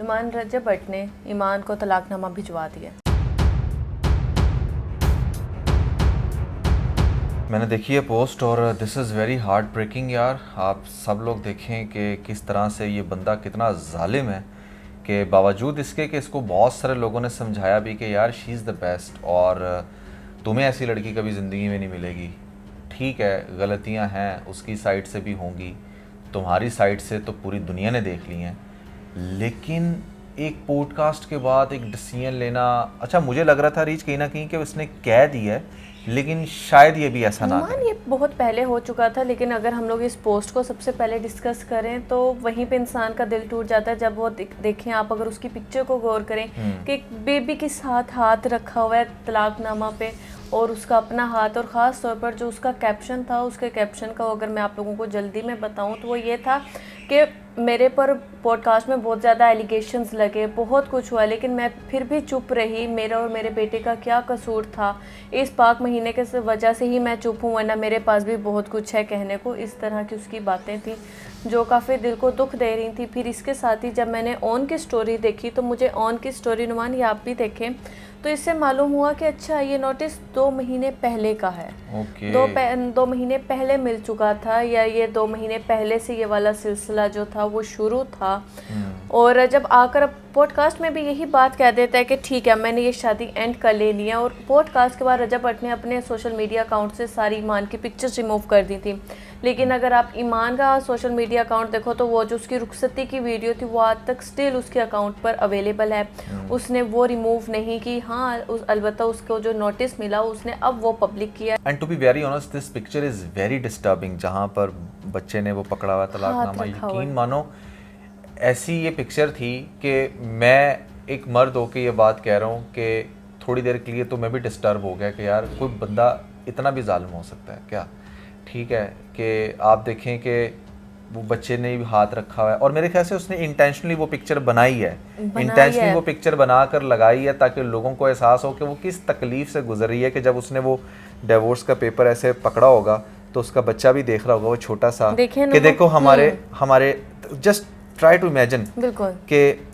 नुमान रजब भट्ट ने ईमान को तलाकनामा भिजवा दिया। मैंने देखी है पोस्ट और this is very heartbreaking यार। आप सब लोग देखें कि किस तरह से ये बंदा कितना जालिम है कि बावजूद इसके कि इसको बहुत सारे लोगों ने समझाया भी कि यार शी इज़ द बेस्ट और तुम्हें ऐसी लड़की कभी ज़िंदगी में नहीं मिलेगी। ठीक है, गलतियां हैं, उसकी साइड से भी होंगी, तुम्हारी साइड से तो पूरी दुनिया ने देख ली हैं, लेकिन एक पॉडकास्ट के बाद एक डिसीजन लेना, अच्छा मुझे लग रहा था रीच कहीं ना कहीं कि उसने कह दिया है, लेकिन शायद ये भी ऐसा ना नुमान करे। ये बहुत पहले हो चुका था, लेकिन अगर हम लोग इस पोस्ट को सबसे पहले डिस्कस करें तो वहीं पे इंसान का दिल टूट जाता है जब वो देखें आप अगर उसकी पिक्चर को गौर करें कि एक बेबी के साथ हाथ रखा हुआ है तलाकनामा पे और उसका अपना हाथ, और ख़ास तौर पर जो उसका कैप्शन था, उसके कैप्शन का अगर मैं आप लोगों को जल्दी में बताऊं तो वो ये था कि मेरे पर पॉडकास्ट में बहुत ज़्यादा एलिगेशंस लगे, बहुत कुछ हुआ, लेकिन मैं फिर भी चुप रही। मेरा और मेरे बेटे का क्या कसूर था, इस पाक महीने के वजह से ही मैं चुप हूँ, वरना मेरे पास भी बहुत कुछ है कहने को। इस तरह की उसकी बातें थी जो काफ़ी दिल को दुख दे रही थी। फिर इसके साथ ही जब मैंने ऑन की स्टोरी देखी तो मुझे ऑन की स्टोरी, नुमान ये आप भी देखें, तो इससे मालूम हुआ कि अच्छा ये नोटिस 2 महीने पहले का है। ओके। 2 महीने पहले मिल चुका था, या ये 2 महीने पहले से ये वाला सिलसिला जो था वो शुरू था। और जब आकर अब पॉडकास्ट में भी यही बात कह देता है कि ठीक है मैंने ये शादी एंड कर लेनी है। और पॉडकास्ट के बाद रजब भट्ट ने अपने सोशल मीडिया अकाउंट से सारी ईमान की पिक्चर्स रिमूव कर दी थी, लेकिन अगर आप ईमान का सोशल मीडिया अकाउंट देखो तो वो जो उसकी रुखसती की वीडियो थी वो आज तक स्टिल उसके अकाउंट पर अवेलेबल है। उसने वो रिमूव नहीं की। हाँ, अलबत्ता उसको जो नोटिस मिला उसने अब वो पब्लिक किया। And to be very honest this picture is very disturbing, जहाँ पर बच्चे ने वो पकड़ा हुआ तलाकनामा, यकीन मानो ऐसी ये पिक्चर थी कि मैं एक मर्द होकर ये बात कह रहा हूँ कि थोड़ी देर के लिए तो मैं भी डिस्टर्ब हो गया कि यार कोई बंदा इतना भी जालिम हो सकता है क्या। ठीक है कि आप देखें कि वो बच्चे ने भी हाथ रखा हुआ है और मेरे ख्याल से उसने इंटेंशनली वो पिक्चर बनाई है, इंटेंशनली वो पिक्चर बना कर लगाई है ताकि लोगों को एहसास हो कि वो किस तकलीफ़ से गुजर रही है कि जब उसने वो डिवोर्स का पेपर ऐसे पकड़ा होगा तो उसका बच्चा भी देख रहा होगा, वो छोटा सा, कि देखो हमारे जस्ट ट्राई टू इमेजिन बिल्कुल कि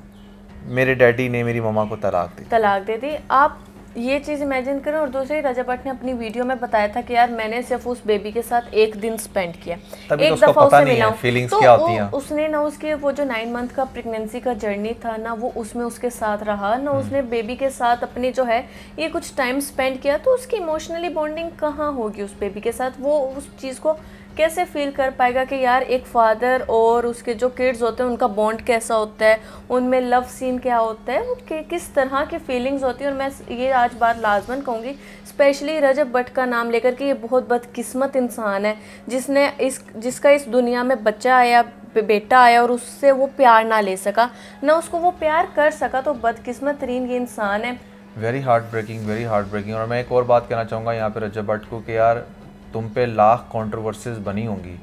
मेरे डैडी ने मेरी मम्मा को तलाक दे दी। आप ये चीज़ इमेजिन करें। और दूसरी, रजब भट्ट ने अपनी वीडियो में बताया था कि यार मैंने सिर्फ उस बेबी के साथ 1 दिन स्पेंड किया, तभी एक तो दफ़ा पता उसे नहीं मिला है फीलिंग्स तो क्या होती हैं। उसने ना उसके वो जो 9 मंथ का प्रेगनेंसी का जर्नी था ना वो उसमें उसके साथ रहा ना, उसने बेबी के साथ अपनी जो है ये कुछ टाइम स्पेंड किया, तो उसकी इमोशनली बॉन्डिंग कहाँ होगी उस बेबी के साथ। वो उस चीज़ को कैसे फील कर पाएगा कि यार एक फादर और उसके जो किड्स होते हैं उनका बॉन्ड कैसा होता है, उनमें लव सीन क्या होता है, वो किस तरह की फीलिंग्स होती है। और मैं ये आज बात लाजमन कहूँगी, स्पेशली रजब भट्ट का नाम लेकर कि ये बहुत बदकिस्मत इंसान है जिसका इस दुनिया में बच्चा आया, बेटा आया और उससे वो प्यार ना ले सका, ना उसको वो प्यार कर सका, तो बदकिस्मत तरीन ये इंसान है। Very heartbreaking. और मैं एक और बात कहना चाहूँगा यहाँ पे रजब भट्ट को कि यार तुम पे लाख कंट्रोवर्सीज बनी होंगी,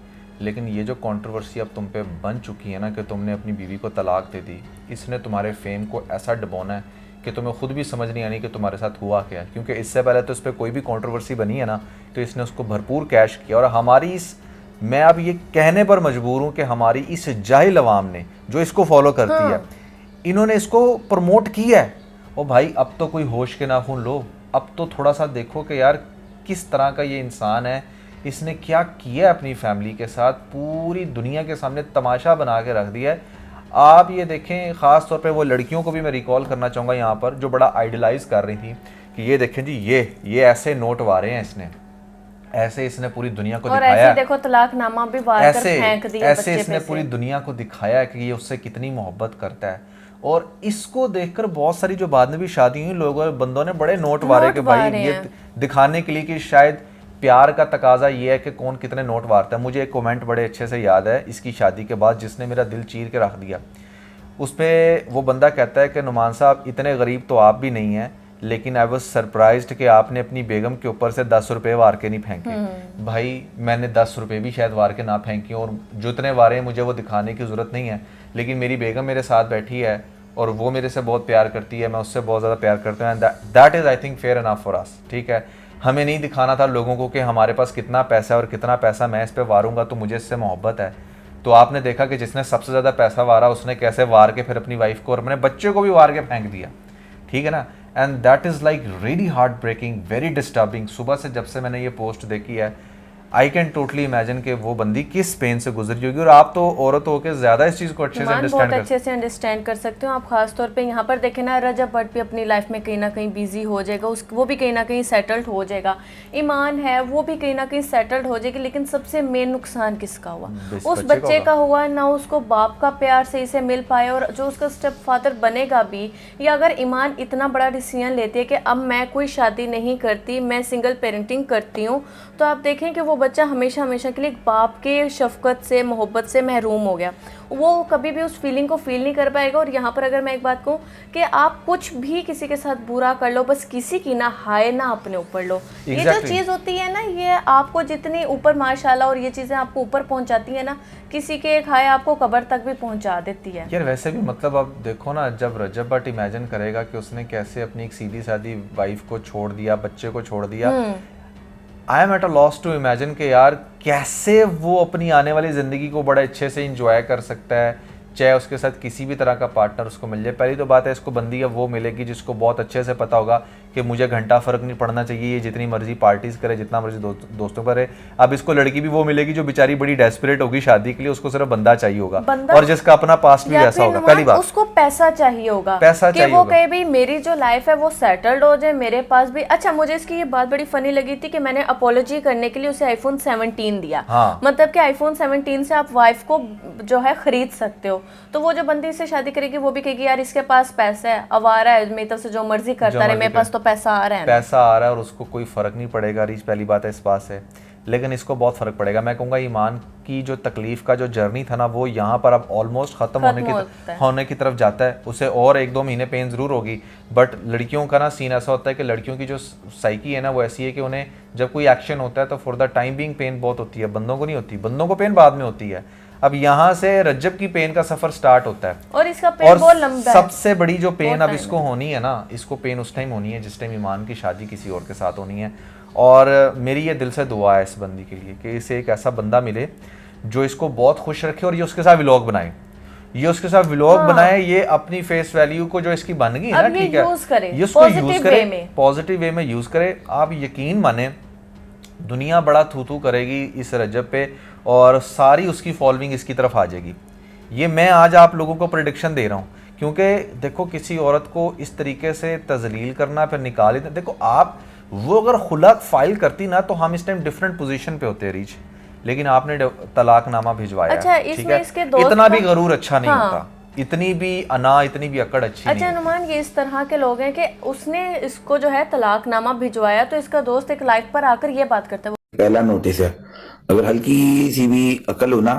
लेकिन ये जो कंट्रोवर्सी अब तुम पे बन चुकी है ना कि तुमने अपनी बीवी को तलाक दे दी, इसने तुम्हारे फेम को ऐसा डबोना है कि तुम्हें खुद भी समझ नहीं आनी कि तुम्हारे साथ हुआ क्या है। क्योंकि इससे पहले तो इस पर कोई भी कंट्रोवर्सी बनी है ना तो इसने उसको भरपूर कैश किया। और मैं अब ये कहने पर मजबूर हूँ कि हमारी इस जाहिल अवाम ने जो इसको फॉलो करती है, इन्होंने इसको प्रमोट किया है। ओ भाई, अब तो कोई होश के नाखून लो, अब तो थोड़ा सा देखो कि यार किस तरह का ये इंसान है, इसने क्या किया अपनी फैमिली के साथ, पूरी दुनिया के सामने तमाशा बना के रख दिया है। आप ये देखें, ख़ास तौर पे वो लड़कियों को भी मैं रिकॉल करना चाहूँगा यहाँ पर जो बड़ा आइडलाइज कर रही थी कि ये देखें जी ये ऐसे नोट वारे हैं, ऐसे इसने पूरी दुनिया को दिखाया, ऐसे देखो तलाकनामा भी वार कर फेंक दिया, ऐसे इसने पूरी दुनिया को दिखाया है कि ये उससे कितनी मोहब्बत करता है। और इसको देखकर बहुत सारी जो बाद में भी शादी हुई बंदों ने बड़े नोट वारे कि भाई ये दिखाने के लिए कि शायद प्यार का तकाजा ये है कि कौन कितने नोट वारता है। मुझे एक कमेंट बड़े अच्छे से याद है इसकी शादी के बाद जिसने मेरा दिल चीर के रख दिया। उस पर वो बंदा कहता है कि नुमान साहब इतने गरीब तो आप भी नहीं हैं, लेकिन आई वॉज सरप्राइज्ड कि आपने अपनी बेगम के ऊपर से 10 रुपये वार के नहीं फेंके। भाई मैंने 10 रुपये भी शायद वार के ना फेंके, और जितने वारे हैं मुझे वो दिखाने की ज़रूरत नहीं है, लेकिन मेरी बेगम मेरे साथ बैठी है और वो मेरे से बहुत प्यार करती है, मैं उससे बहुत ज़्यादा प्यार करता हूँ। That is I think fair enough for us. ठीक है, हमें नहीं दिखाना था लोगों को कि हमारे पास कितना पैसा है और कितना पैसा मैं इस पर वारूंगा तो मुझे इससे मोहब्बत है। तो आपने देखा कि जिसने सबसे ज़्यादा पैसा वारा उसने कैसे वार के फिर अपनी वाइफ को और अपने बच्चे को भी वार के फेंक दिया, ठीक है ना। And that is like really heart breaking, very disturbing. सुबह से जब से मैंने ये पोस्ट देखी है, आई कैन टोटली इमेजिन कि वो बंदी किस पेन से गुजरी होगी। और आप तो औरत होकर ज़्यादा इस चीज़ को अच्छे से अंडरस्टैंड बहुत अच्छे से अंडरस्टैंड कर सकते हो आप। खास तौर पे यहाँ पर देखें ना, रजब भट्ट भी अपनी लाइफ में कहीं ना कहीं बिजी हो जाएगा, वो भी कहीं ना कहीं सेटल्ड हो जाएगा। ईमान है वो भी कहीं ना कहीं सेटल्ड हो जाएगी, लेकिन सबसे मेन नुकसान किसका हुआ? उस बच्चे का हुआ ना, उसको बाप का प्यार सही से मिल पाए, और जो उसका स्टेप फादर बनेगा भी, या अगर ईमान इतना बड़ा डिसीजन लेती है कि अब मैं कोई शादी नहीं करती, मैं सिंगल पेरेंटिंग करती हूँ, तो आप देखें कि वो बच्चा हमेशा हमेशा के लिए एक बाप के शफकत से, मोहब्बत से महरूम हो गया। वो कभी भी उस फीलिंग को फील नहीं कर पाएगा। और यहाँ पर अगर मैं एक बात कहूँ कि आप कुछ भी किसी के साथ बुरा कर लो, बस किसी की ना हाय ना अपने ऊपर लो। ये जो चीज़ होती है ना, ये आपको जितनी ऊपर माशाल्लाह और ये चीज़ें आपको ऊपर पहुँचाती है ना, किसी के एक हाय आपको कब्र तक भी पहुँचा देती है। यार वैसे भी मतलब आप देखो ना, जब रजब भट्ट इमेजिन करेगा कि उसने कैसे अपनी एक सीधी सादी वाइफ को छोड़ दिया, बच्चे को छोड़ दिया, I am at a loss to imagine कि यार कैसे वो अपनी आने वाली ज़िंदगी को बड़े अच्छे से इंजॉय कर सकता है, चाहे उसके साथ किसी भी तरह का पार्टनर उसको मिल जाए। पहली तो बात है, इसको बंदी अब वो मिलेगी जिसको बहुत अच्छे से पता होगा कि मुझे घंटा फ़र्क नहीं पड़ना चाहिए, ये जितनी मर्जी पार्टीज़ करे, जितना मर्जी दोस्तों करे। अब इसको लड़की भी वो मिलेगी जो बेचारी बड़ी डेस्परेट होगी शादी के लिए, उसको सिर्फ बंदा चाहिए होगा, और जिसका अपना पास्ट भी वैसा होगा। पहली बात, उसको पैसा चाहिए होगा, पैसा कि चाहिए वो होगा। कहे भी मेरी जो लाइफ है वो सेटल्ड हो जाए, मेरे पास भी। अच्छा, मुझे इसकी ये बात बड़ी फनी लगी थी कि मैंने अपोलॉजी करने के लिए उसे आईफोन 17 दिया। हाँ। मतलब कि आईफोन 17 से आप वाइफ को जो है खरीद सकते हो। तो वो जो बंदी से शादी करेगी वो भी कहेगी यार इसके पास पैसा है, आवारा है, मेरी तरफ से जो मर्जी करता रहे, मेरे पास तो पैसा आ रहा है, पैसा आ रहा है, और उसको कोई फर्क नहीं पड़ेगा। रीच पहली बात है इस बात से, लेकिन इसको बहुत फर्क पड़ेगा। मैं कहूँगा ईमान की जो तकलीफ का जो जर्नी था ना, वो यहाँ पर अब ऑलमोस्ट खत्म होने की तरफ जाता है। उसे और 1-2 महीने पेन जरूर होगी, बट लड़कियों का ना सीन ऐसा होता है कि लड़कियों की जो साइकी है ना, वो ऐसी है कि उन्हें जब कोई एक्शन होता है तो for the time being pain बहुत होती है, बंदों को नहीं होती। बंदों को पेन बाद में होती है। अब यहाँ से रज्जब की पेन का सफर स्टार्ट होता है, और इसका पेन बहुत लंबा है। सबसे बड़ी जो पेन अब इसको होनी है ना, इसको पेन उस टाइम होनी है जिस टाइम ईमान की शादी किसी और के साथ होनी है। और मेरी ये दिल से दुआ है इस बंदी के लिए कि इसे एक ऐसा बंदा मिले जो इसको बहुत खुश रखे, और ये उसके साथ व्लॉग बनाए, ये उसके साथ व्लॉग बनाए, ये अपनी फेस वैल्यू को जो इसकी बन गई ना, ठीक है, ये उसको यूज करे, पॉजिटिव वे में यूज करे। आप यकीन माने दुनिया बड़ा थू करेगी इस रजब पे, और सारी उसकी फॉलोइंग इसकी तरफ आ जाएगी। ये मैं आज आप लोगों को प्रेडिक्शन दे रहा हूँ, क्योंकि देखो किसी औरत को इस तरीके से तजलील करना, फिर निकाल देना। देखो आप वो अगर खुलाक फाइल करती ना, तो हम इस टाइम डिफरेंट पोजीशन पे होते रीच, लेकिन आपने तलाकनामा भिजवाया। अच्छा, ठीक है, इतना भी गरूर अच्छा नहीं होता, इतनी भी अना, इतनी भी अकड़ अच्छी नहीं। अच्छा नुमान, ये इस तरह के लोग हैं कि उसने इसको जो है तलाकनामा भिजवाया, तो इसका दोस्त एक लाइव पर आकर ये बात करता है, पहला नोटिस है, अगर हल्की सी भी अकल हो ना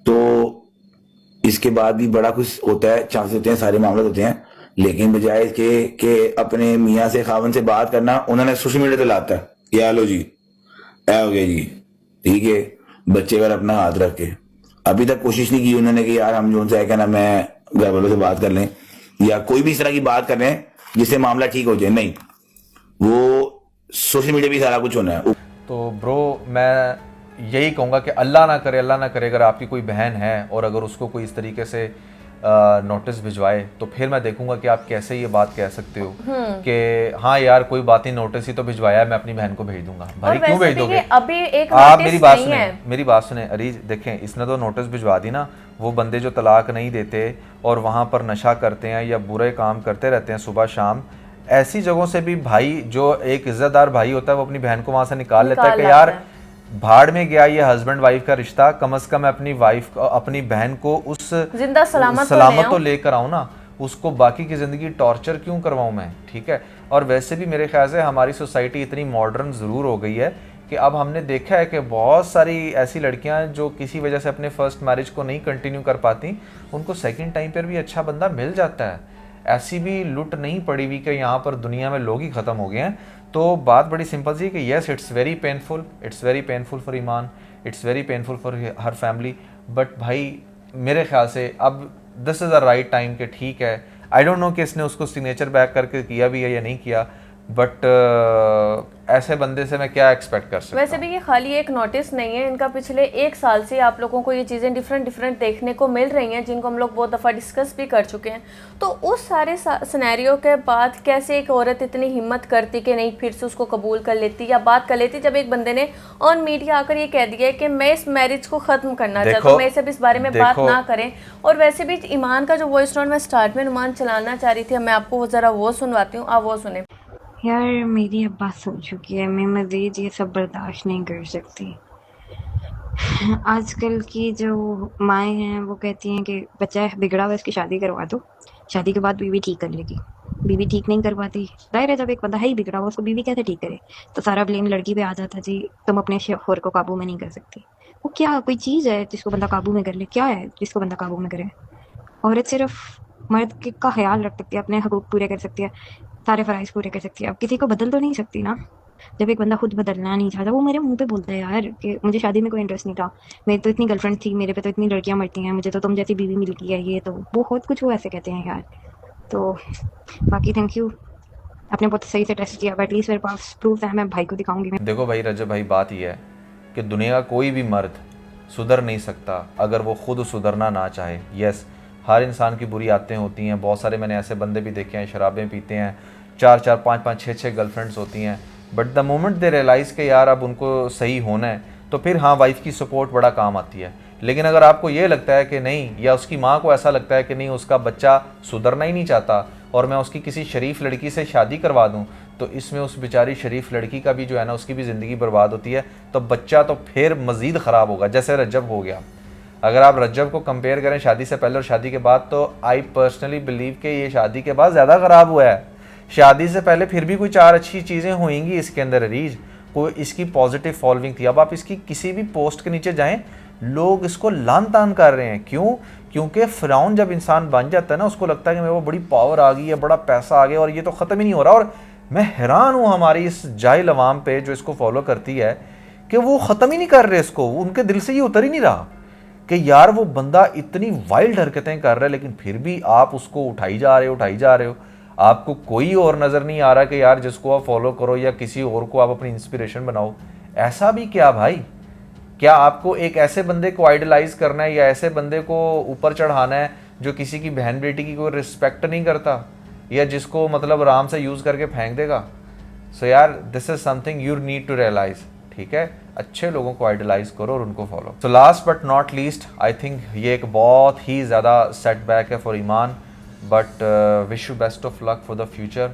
तो इसके बाद भी बड़ा कुछ होता है, चांस होते हैं, सारे मामले होते हैं। लेकिन बजाय इसके कि अपने मियाँ से खावन से बात करना, उन्होंने सोशल मीडिया पे लाता है, ये लो जी, ऐ हो गया जी, ठीक है, बच्चे पर अपना हाथ रख के। अभी तक कोशिश नहीं की उन्होंने कि यार हम जो है क्या ना, मैं घर वालों से बात कर लें या कोई भी इस तरह की बात कर लें जिससे मामला ठीक हो जाए। नहीं, वो सोशल मीडिया भी सारा कुछ होना है। तो ब्रो मैं यही कहूँगा कि अल्लाह ना करे अगर आपकी कोई बहन है और अगर उसको कोई इस तरीके से नोटिस भिजवाए, तो फिर मैं देखूंगा कि आप कैसे ये बात कह सकते हो कि हाँ यार कोई बात नहीं, नोटिस ही तो भिजवाया है, मैं अपनी बहन को भेज दूंगा। भाई क्यों भेज दोगे? अभी एक आप मेरी बात सुने अरीज, देखें इसने तो नोटिस भिजवा दी ना। वो बंदे जो तलाक नहीं देते और वहाँ पर नशा करते हैं या बुरे काम करते रहते हैं सुबह शाम, ऐसी जगहों से भी भाई जो एक इज्जतदार भाई होता है वो अपनी बहन को वहां से निकाल लेता है कि यार भाड़ में गया ये हस्बैंड वाइफ का रिश्ता, कम से कम अपनी वाइफ अपनी बहन को उस जिंदा सलामत तो लेकर आऊं ना, उसको बाकी की जिंदगी टॉर्चर क्यों करवाऊं मैं? ठीक है। और वैसे भी मेरे ख्याल से हमारी सोसाइटी इतनी मॉडर्न जरूर हो गई है कि अब हमने देखा है कि बहुत सारी ऐसी लड़कियां जो किसी वजह से अपने फर्स्ट मैरिज को नहीं कंटिन्यू कर पाती, उनको सेकंड टाइम पर भी अच्छा बंदा मिल जाता है। ऐसी भी लुट नहीं पड़ी हुई कि यहाँ पर दुनिया में लोग ही ख़त्म हो गए हैं। तो बात बड़ी सिंपल सी कि yes it's very painful for Iman, it's very painful for her family, but भाई मेरे ख्याल से अब this is the right time कि ठीक है, आई डोंट नो कि इसने उसको सिग्नेचर बैक करके किया भी है या नहीं किया, बट ऐसे बंदे से मैं क्या एक्सपेक्ट कर सकता वैसे भी ये खाली एक नोटिस नहीं है, इनका पिछले 1 साल से आप लोगों को ये चीज़ें डिफरेंट देखने को मिल रही हैं, जिनको हम लोग बहुत दफ़ा डिस्कस भी कर चुके हैं। तो उस सारे सिनेरियो के बाद कैसे एक औरत इतनी हिम्मत करती कि नहीं फिर से उसको कबूल कर लेती या बात कर लेती, जब एक बंदे ने ऑन मीडिया आकर ये कह दिया है कि मैं इस मैरिज को ख़त्म करना चाहता हूँ, मैं इसे इस बारे में बात ना करें। और वैसे भी ईमान का जो वॉइस नोट मैं स्टार्ट में नुमान चलाना चाह रही थी, मैं आपको ज़रा वो सुनवाती हूँ, आप वो सुने। यार मेरी अब बात हो चुकी है, मैं मज़ीद ये सब बर्दाश्त नहीं कर सकती। आजकल की जो माएँ हैं वो कहती हैं कि बच्चा बिगड़ा हुआ, इसकी शादी करवा दो, शादी के बाद बीवी ठीक कर लेगी। बीवी ठीक नहीं करवाती, ज़ाहिर है जब एक बंदा है ही बिगड़ा हुआ उसको बीवी कैसे ठीक करे, तो सारा ब्लेम लड़की पे आ जाता, जी तुम अपने शौहर को काबू में नहीं कर सकती। वो क्या कोई चीज़ है जिसको बंदा काबू में कर ले? क्या है जिसको बंदा काबू में करे? औरत सिर्फ मर्द का ख्याल रख सकती है, अपने हकूक़ पूरे कर सकती है, सारे फ़राइज़ पूरे कर सकती है। अब किसी को बदल तो नहीं सकती ना। जब एक बंदा खुद बदलना नहीं चाहता, वो मेरे मुंह पे बोलता है यार कि मुझे शादी में कोई इंटरेस्ट नहीं था, मेरी तो इतनी गर्लफ्रेंड थी, मेरे पे तो इतनी लड़कियां मरती हैं, मुझे तो तुम जैसी बीवी मिल गई है, ये तो बहुत कुछ वो ऐसे कहते हैं यार। तो बाकी थैंक यू, आपने बहुत सही से टेस्ट किया, एटलीस्ट मेरे पास प्रूफ है, मैं भाई को दिखाऊंगी। देखो भाई रजब भाई, बात यह है कि दुनिया का कोई भी मर्द सुधर नहीं सकता अगर वो खुद सुधरना ना चाहे। यस, हर इंसान की बुरी आदतें होती हैं, बहुत सारे मैंने ऐसे बंदे भी देखे हैं, शराबें पीते हैं, 4-4, 5-5, 6-6 गर्लफ्रेंड्स होती हैं, but the moment they realise के यार अब उनको सही होना है, तो फिर हाँ वाइफ की सपोर्ट बड़ा काम आती है। लेकिन अगर आपको ये लगता है कि नहीं, या उसकी माँ को ऐसा लगता है कि नहीं उसका बच्चा सुधरना ही नहीं चाहता और मैं उसकी किसी शरीफ लड़की से शादी करवा दूँ, तो इसमें उस बेचारी शरीफ लड़की का भी जो है ना, उसकी भी ज़िंदगी बर्बाद होती है, तो बच्चा तो फिर मज़ीद ख़राब होगा, जैसे रज्जब हो गया। अगर आप रज्जब को कंपेयर करें शादी से पहले और शादी के बाद, तो आई पर्सनली बिलीव कि ये शादी के बाद ज़्यादा ख़राब हुआ है। शादी से पहले फिर भी कोई 4 अच्छी चीज़ें होंगी इसके अंदर, अरीज कोई इसकी पॉजिटिव फॉलोइंग थी। अब आप इसकी किसी भी पोस्ट के नीचे जाएं, लोग इसको लान तान कर रहे हैं। क्यों? क्योंकि फ़िरौन जब इंसान बन जाता है ना, उसको लगता है कि मेरे को बड़ी पावर आ गई है, बड़ा पैसा आ गया और ये तो ख़त्म ही नहीं हो रहा। और मैं हैरान हूँ हमारी इस जाहिल अवाम पे जो इसको फॉलो करती है कि वो ख़त्म ही नहीं कर रहे इसको, उनके दिल से ये उतर ही नहीं रहा कि यार वो बंदा इतनी वाइल्ड हरकतें कर रहा है, लेकिन फिर भी आप उसको उठाई जा रहे हो। आपको कोई और नज़र नहीं आ रहा कि यार जिसको आप फॉलो करो या किसी और को आप अपनी इंस्पिरेशन बनाओ। ऐसा भी क्या भाई? क्या आपको एक ऐसे बंदे को आइडलाइज करना है या ऐसे बंदे को ऊपर चढ़ाना है जो किसी की बहन बेटी की कोई रिस्पेक्ट नहीं करता या जिसको मतलब आराम से यूज़ करके फेंक देगा? सो यार this is something you need to realise. ठीक है, अच्छे लोगों को आइडलाइज करो और उनको follow. So last but not least, I think ये एक बहुत ही ज़्यादा सेटबैक है for Iman, but wish you best of luck for the future.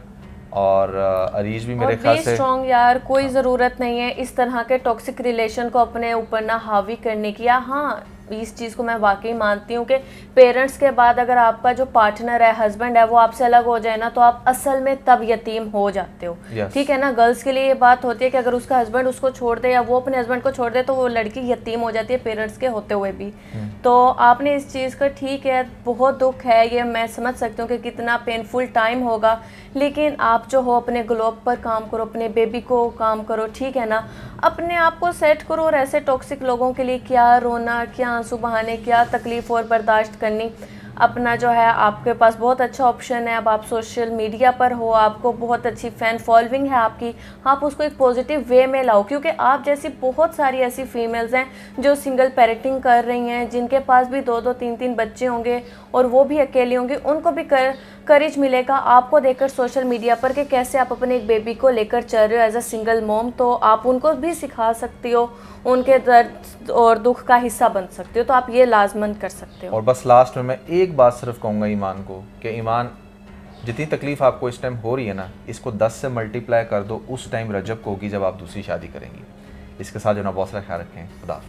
और अरीज भी मेरे ख्याल से स्ट्रॉन्ग यार, कोई ज़रूरत नहीं है इस तरह के टॉक्सिक रिलेशन को अपने ऊपर ना हावी करने की। हाँ, इस चीज़ को मैं वाकई मानती हूँ कि पेरेंट्स के बाद अगर आपका जो पार्टनर है, हस्बैंड है, वो आपसे अलग हो जाए ना, तो आप असल में तब यतीम हो जाते हो। ठीक है ना, गर्ल्स के लिए ये बात होती है कि अगर उसका हस्बैंड उसको छोड़ दे या वो अपने हस्बैंड को छोड़ दे तो वो लड़की यतीम हो जाती है पेरेंट्स के होते हुए भी। तो आपने इस चीज़ का, ठीक है बहुत दुख है, ये मैं समझ सकती हूँ कि कितना पेनफुल टाइम होगा, लेकिन आप जो हो अपने ग्लोब पर काम करो, अपने बेबी को काम करो, ठीक है ना, अपने आप को सेट करो। और ऐसे टॉक्सिक लोगों के लिए क्या रोना, क्या आंसू बहाने, क्या तकलीफ़ और बर्दाश्त करनी। अपना जो है आपके पास बहुत अच्छा ऑप्शन है, अब आप सोशल मीडिया पर हो, आपको बहुत अच्छी फ़ैन फॉलोइंग है आपकी, आप उसको एक पॉजिटिव वे में लाओ, क्योंकि आप जैसी बहुत सारी ऐसी फीमेल्स हैं जो सिंगल पेरेंटिंग कर रही हैं, जिनके पास भी 2-2, 3-3 बच्चे होंगे और वो भी अकेली होंगी, उनको भी करेज मिलेगा आपको देखकर सोशल मीडिया पर कि कैसे आप अपने एक बेबी को लेकर चल रहे हो एज अ सिंगल मॉम। तो आप उनको भी सिखा सकती हो, उनके दर्द और दुख का हिस्सा बन सकते हो, तो आप ये लाजमन कर सकते हो। और बस लास्ट में मैं एक बात सिर्फ कहूँगा ईमान को कि ईमान, जितनी तकलीफ़ आपको इस टाइम हो रही है ना, इसको 10 से मल्टीप्लाई कर दो उस टाइम रजब को होगी जब आप दूसरी शादी करेंगी। इसके साथ जो ना बहुत सारा ख्याल रखें। खुदा।